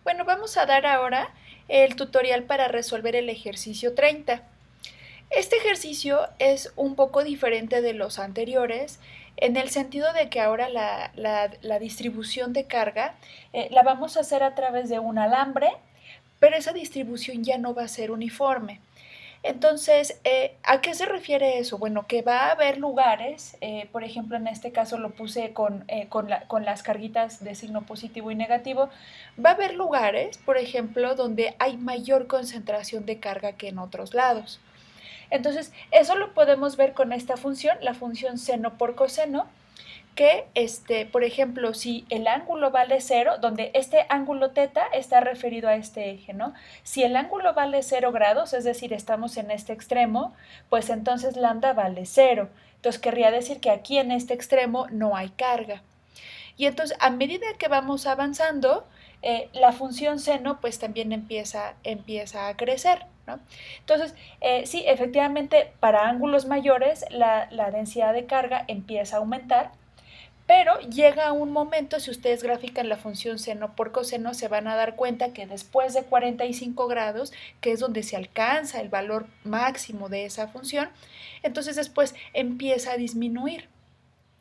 Bueno, vamos a dar ahora el tutorial para resolver el ejercicio 30. Este ejercicio es un poco diferente de los anteriores en el sentido de que ahora la distribución de carga la vamos a hacer a través de un alambre, pero esa distribución ya no va a ser uniforme. Entonces, ¿a qué se refiere eso? Bueno, que va a haber lugares, por ejemplo, en este caso lo puse con las carguitas de signo positivo y negativo, va a haber lugares, por ejemplo, donde hay mayor concentración de carga que en otros lados. Entonces, eso lo podemos ver con esta función, la función seno por coseno, que, por ejemplo, si el ángulo vale 0, donde este ángulo teta está referido a este eje, ¿no? Si el ángulo vale 0 grados, es decir, estamos en este extremo, pues entonces lambda vale 0. Entonces querría decir que aquí en este extremo no hay carga. Y entonces, a medida que vamos avanzando, la función seno pues también empieza a crecer, ¿no? Entonces, sí, efectivamente, para ángulos mayores la densidad de carga empieza a aumentar, pero llega un momento, si ustedes grafican la función seno por coseno, se van a dar cuenta que después de 45 grados, que es donde se alcanza el valor máximo de esa función, entonces después empieza a disminuir.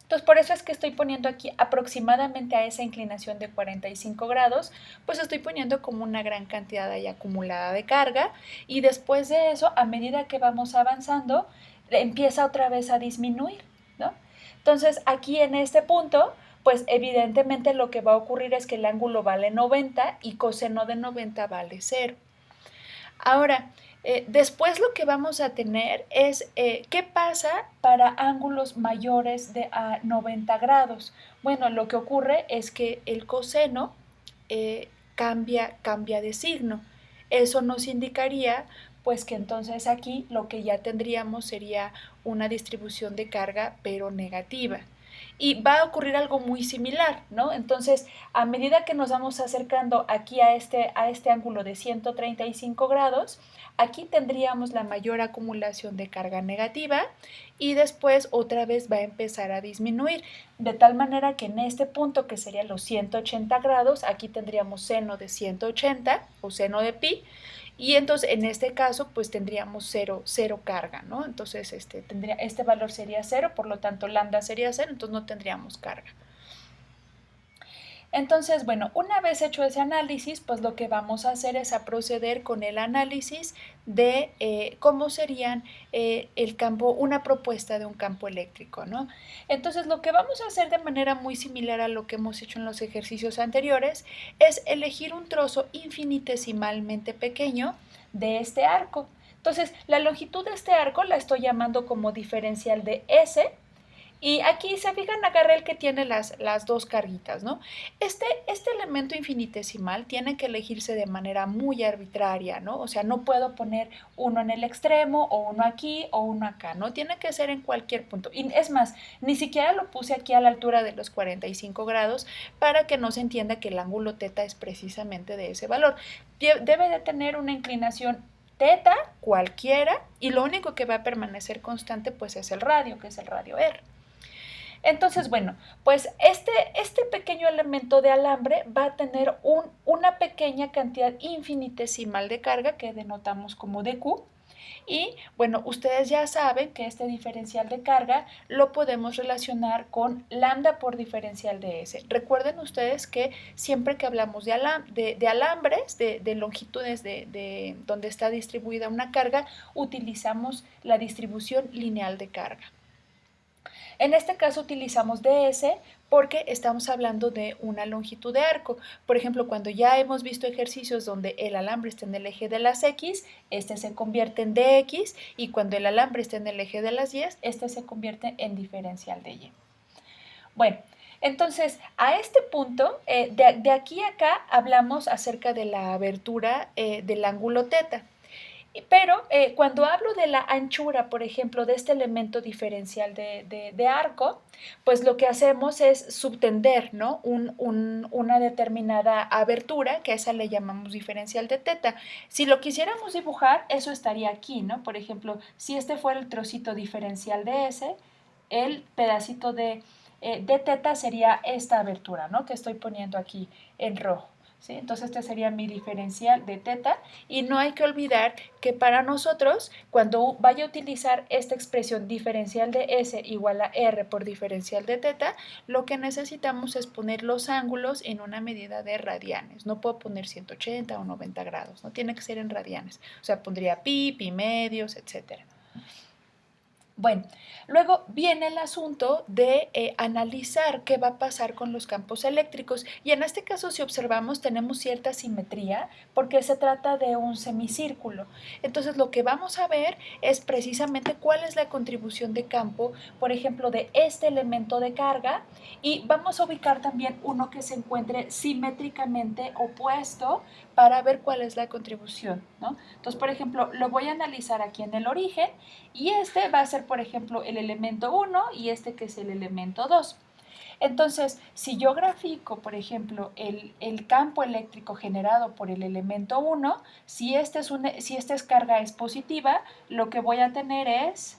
Entonces, por eso es que estoy poniendo aquí aproximadamente a esa inclinación de 45 grados, pues estoy poniendo como una gran cantidad ahí acumulada de carga, y después de eso, a medida que vamos avanzando, empieza otra vez a disminuir, ¿no? Entonces, aquí en este punto, pues evidentemente lo que va a ocurrir es que el ángulo vale 90 y coseno de 90 vale 0. Ahora, después lo que vamos a tener es qué pasa para ángulos mayores de a 90 grados. Bueno, lo que ocurre es que el coseno cambia de signo. Eso nos indicaría pues que entonces aquí lo que ya tendríamos sería una distribución de carga pero negativa. Y va a ocurrir algo muy similar, ¿no? Entonces, a medida que nos vamos acercando aquí a este ángulo de 135 grados, aquí tendríamos la mayor acumulación de carga negativa y después otra vez va a empezar a disminuir, de tal manera que en este punto, que serían los 180 grados, aquí tendríamos seno de 180 o seno de pi, y entonces en este caso pues tendríamos cero carga, ¿no? Entonces este valor sería 0, por lo tanto lambda sería 0, entonces no tendríamos carga. Entonces, bueno, una vez hecho ese análisis, pues lo que vamos a hacer es a proceder con el análisis de cómo serían el campo, una propuesta de un campo eléctrico, ¿no? Entonces, lo que vamos a hacer de manera muy similar a lo que hemos hecho en los ejercicios anteriores es elegir un trozo infinitesimalmente pequeño de este arco. Entonces, la longitud de este arco la estoy llamando como diferencial de S. Y aquí se fijan, agarré el que tiene las dos carguitas, ¿no? Este elemento infinitesimal tiene que elegirse de manera muy arbitraria, ¿no? O sea, no puedo poner uno en el extremo o uno aquí o uno acá, ¿no? Tiene que ser en cualquier punto. Y es más, ni siquiera lo puse aquí a la altura de los 45 grados para que no se entienda que el ángulo teta es precisamente de ese valor. Debe de tener una inclinación teta cualquiera y lo único que va a permanecer constante pues es el radio, que es el radio R. Entonces, bueno, pues este pequeño elemento de alambre va a tener una pequeña cantidad infinitesimal de carga que denotamos como dQ. Y bueno, ustedes ya saben que este diferencial de carga lo podemos relacionar con lambda por diferencial de S. Recuerden ustedes que siempre que hablamos de alambres, de longitudes de donde está distribuida una carga, utilizamos la distribución lineal de carga. En este caso utilizamos ds porque estamos hablando de una longitud de arco. Por ejemplo, cuando ya hemos visto ejercicios donde el alambre está en el eje de las X, este se convierte en dx, y cuando el alambre está en el eje de las Y, este se convierte en diferencial de Y. Bueno, entonces, a este punto, de aquí a acá, hablamos acerca de la abertura del ángulo teta. Pero cuando hablo de la anchura, por ejemplo, de este elemento diferencial de arco, pues lo que hacemos es subtender, ¿no? Una determinada abertura, que a esa le llamamos diferencial de teta. Si lo quisiéramos dibujar, eso estaría aquí, ¿no? Por ejemplo, si este fuera el trocito diferencial de S, el pedacito de teta sería esta abertura, ¿no? Que estoy poniendo aquí en rojo. ¿sí? Entonces este sería mi diferencial de teta y no hay que olvidar que para nosotros cuando vaya a utilizar esta expresión diferencial de S igual a R por diferencial de teta, lo que necesitamos es poner los ángulos en una medida de radianes. No puedo poner 180 o 90 grados, no tiene que ser en radianes. O sea, pondría pi medios, etcétera. Bueno, luego viene el asunto de analizar qué va a pasar con los campos eléctricos y en este caso si observamos tenemos cierta simetría porque se trata de un semicírculo. Entonces lo que vamos a ver es precisamente cuál es la contribución de campo, por ejemplo, de este elemento de carga y vamos a ubicar también uno que se encuentre simétricamente opuesto para ver cuál es la contribución, ¿no? Entonces, por ejemplo, lo voy a analizar aquí en el origen y este va a ser, por ejemplo, el elemento 1 y este que es el elemento 2. Entonces, si yo grafico, por ejemplo, el campo eléctrico generado por el elemento 1, si esta es carga es positiva, lo que voy a tener es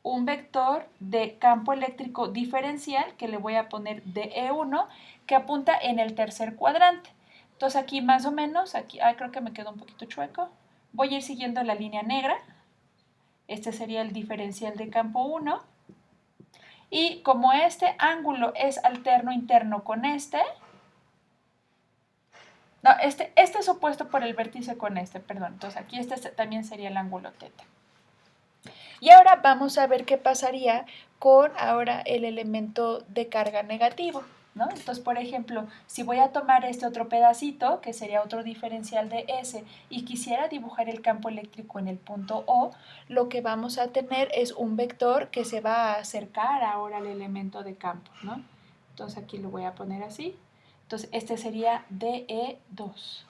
un vector de campo eléctrico diferencial que le voy a poner de E1 que apunta en el tercer cuadrante. Entonces aquí más o menos, aquí creo que me quedó un poquito chueco, voy a ir siguiendo la línea negra. Este sería el diferencial de campo 1. Y como este ángulo es alterno interno con este, no, este es opuesto por el vértice con este, perdón. Entonces aquí este también sería el ángulo teta. Y ahora vamos a ver qué pasaría con ahora el elemento de carga negativo, ¿no? Entonces, por ejemplo, si voy a tomar este otro pedacito, que sería otro diferencial de S, y quisiera dibujar el campo eléctrico en el punto O, lo que vamos a tener es un vector que se va a acercar ahora al elemento de campo, ¿no? Entonces aquí lo voy a poner así. Entonces, este sería DE2.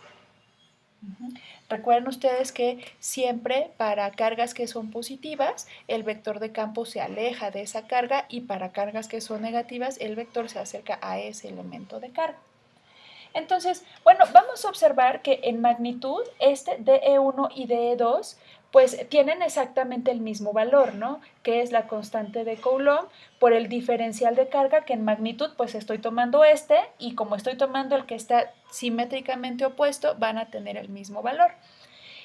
Recuerden ustedes que siempre para cargas que son positivas, el vector de campo se aleja de esa carga y para cargas que son negativas, el vector se acerca a ese elemento de carga. Entonces, bueno, vamos a observar que en magnitud este DE1 y DE2 pues tienen exactamente el mismo valor, ¿no? Que es la constante de Coulomb por el diferencial de carga que en magnitud pues estoy tomando este y como estoy tomando el que está simétricamente opuesto van a tener el mismo valor.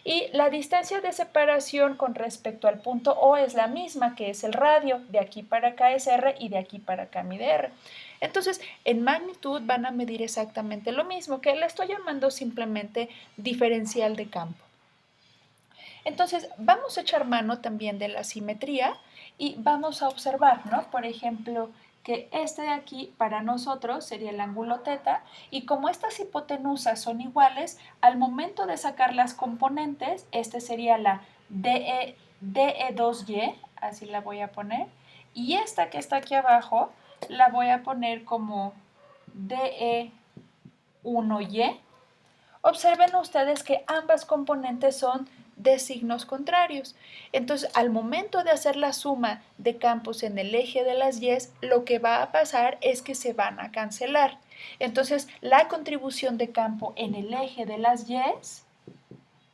Y la distancia de separación con respecto al punto O es la misma, que es el radio, de aquí para acá es R y de aquí para acá mide R. Entonces, en magnitud van a medir exactamente lo mismo, que le estoy llamando simplemente diferencial de campo. Entonces, vamos a echar mano también de la simetría y vamos a observar, ¿no? Por ejemplo, que este de aquí para nosotros sería el ángulo teta y como estas hipotenusas son iguales, al momento de sacar las componentes, este sería la DE2Y, así la voy a poner, y esta que está aquí abajo la voy a poner como DE1Y. Observen ustedes que ambas componentes son de signos contrarios. Entonces, al momento de hacer la suma de campos en el eje de las Y's, lo que va a pasar es que se van a cancelar. Entonces, la contribución de campo en el eje de las Y's,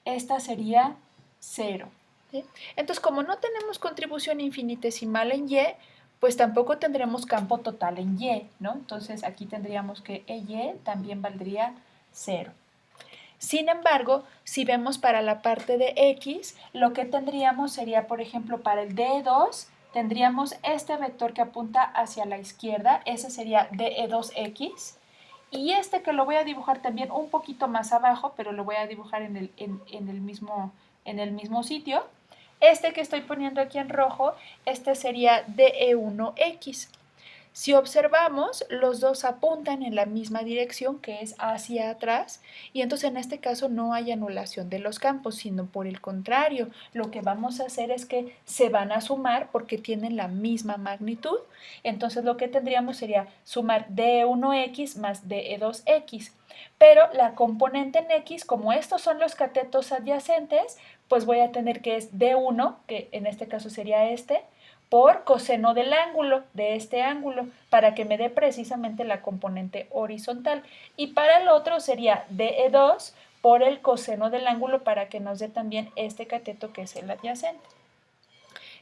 esta sería 0. ¿Sí? Entonces, como no tenemos contribución infinitesimal en Y, pues tampoco tendremos campo total en Y, ¿no? Entonces, aquí tendríamos que EY también valdría 0. Sin embargo, si vemos para la parte de X, lo que tendríamos sería, por ejemplo, para el DE2, tendríamos este vector que apunta hacia la izquierda, ese sería DE2X, y este que lo voy a dibujar también un poquito más abajo, pero lo voy a dibujar en el mismo sitio. Este que estoy poniendo aquí en rojo, este sería DE1X. Si observamos, los dos apuntan en la misma dirección, que es hacia atrás, y entonces en este caso no hay anulación de los campos, sino por el contrario, lo que vamos a hacer es que se van a sumar porque tienen la misma magnitud. Entonces lo que tendríamos sería sumar DE1X más DE2X. Pero la componente en X, como estos son los catetos adyacentes, pues voy a tener que es D1, que en este caso sería este, por coseno del ángulo, de este ángulo, para que me dé precisamente la componente horizontal. Y para el otro sería DE2 por el coseno del ángulo para que nos dé también este cateto que es el adyacente.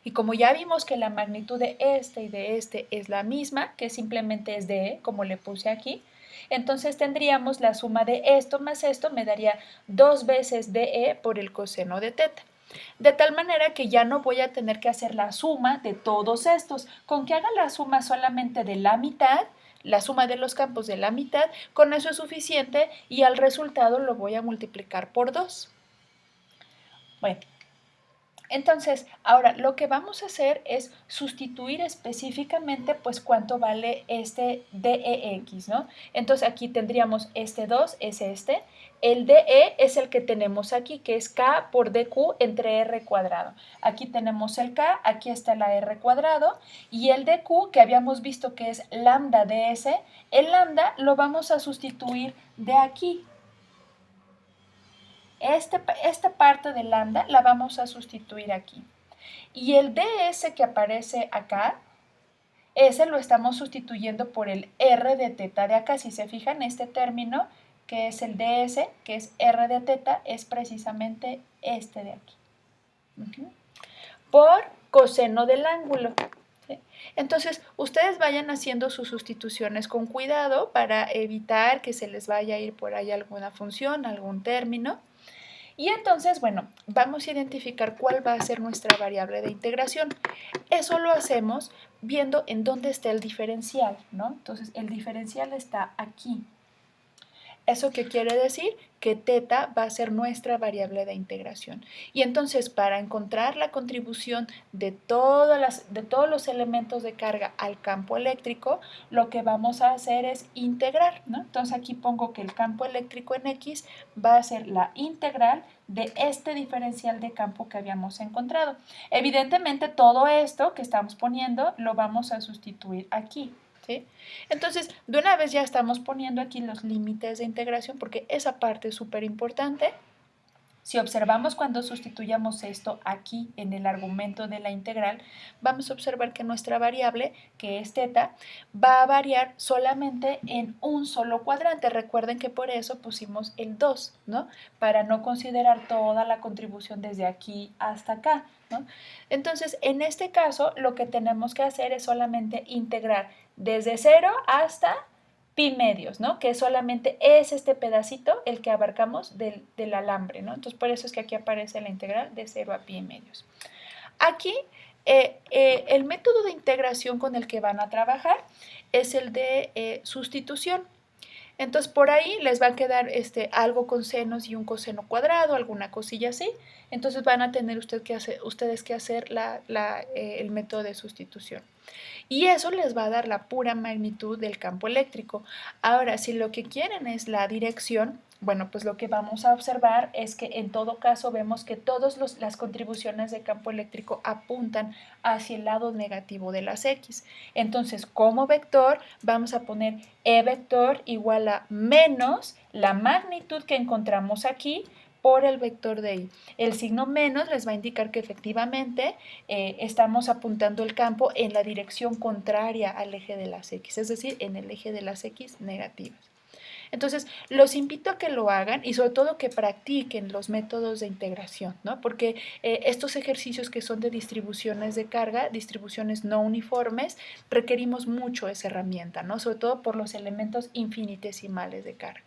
Y como ya vimos que la magnitud de este y de este es la misma, que simplemente es DE, como le puse aquí, Entonces tendríamos la suma de esto más esto, me daría 2 veces de E por el coseno de teta. De tal manera que ya no voy a tener que hacer la suma de todos estos. Con que haga la suma solamente de la mitad, la suma de los campos de la mitad, con eso es suficiente y al resultado lo voy a multiplicar por 2. Bueno, entonces, ahora lo que vamos a hacer es sustituir específicamente pues cuánto vale este DEX, ¿no? Entonces aquí tendríamos este 2 es este, el DE es el que tenemos aquí, que es K por DQ entre R cuadrado. Aquí tenemos el K, aquí está la R cuadrado, y el DQ que habíamos visto que es lambda DS, el lambda lo vamos a sustituir de aquí. Esta parte de lambda la vamos a sustituir aquí. Y el ds que aparece acá, ese lo estamos sustituyendo por el r de teta de acá. Si se fijan, este término que es el ds, que es r de teta, es precisamente este de aquí. Por coseno del ángulo. ¿Sí? Entonces, ustedes vayan haciendo sus sustituciones con cuidado para evitar que se les vaya a ir por ahí alguna función, algún término. Y entonces, bueno, vamos a identificar cuál va a ser nuestra variable de integración. Eso lo hacemos viendo en dónde está el diferencial, ¿no? Entonces, el diferencial está aquí. ¿Eso qué quiere decir? Que teta va a ser nuestra variable de integración. Y entonces, para encontrar la contribución de todos los elementos de carga al campo eléctrico, lo que vamos a hacer es integrar, ¿no? Entonces, aquí pongo que el campo eléctrico en X va a ser la integral de este diferencial de campo que habíamos encontrado. Evidentemente, todo esto que estamos poniendo lo vamos a sustituir aquí. ¿Sí? Entonces, de una vez ya estamos poniendo aquí los límites de integración porque esa parte es súper importante. Si observamos cuando sustituyamos esto aquí en el argumento de la integral, vamos a observar que nuestra variable, que es teta, va a variar solamente en un solo cuadrante. Recuerden que por eso pusimos el 2, ¿no? Para no considerar toda la contribución desde aquí hasta acá, ¿no? Entonces, en este caso, lo que tenemos que hacer es solamente integrar desde 0 hasta pi medios, ¿no? Que solamente es este pedacito el que abarcamos del alambre, ¿no? Entonces, por eso es que aquí aparece la integral de 0 a pi medios. Aquí, el método de integración con el que van a trabajar es el de sustitución. Entonces, por ahí les va a quedar algo con senos y un coseno cuadrado, alguna cosilla así. Entonces, van a tener ustedes que hacer el método de sustitución. Y eso les va a dar la pura magnitud del campo eléctrico. Ahora, si lo que quieren es la dirección, bueno, pues lo que vamos a observar es que en todo caso vemos que todas las contribuciones de campo eléctrico apuntan hacia el lado negativo de las X. Entonces, como vector, vamos a poner E vector igual a menos la magnitud que encontramos aquí por el vector de Y. El signo menos les va a indicar que efectivamente estamos apuntando el campo en la dirección contraria al eje de las X, es decir, en el eje de las X negativas. Entonces, los invito a que lo hagan y sobre todo que practiquen los métodos de integración, ¿no? Porque estos ejercicios que son de distribuciones de carga, distribuciones no uniformes, requerimos mucho esa herramienta, ¿no? Sobre todo por los elementos infinitesimales de carga.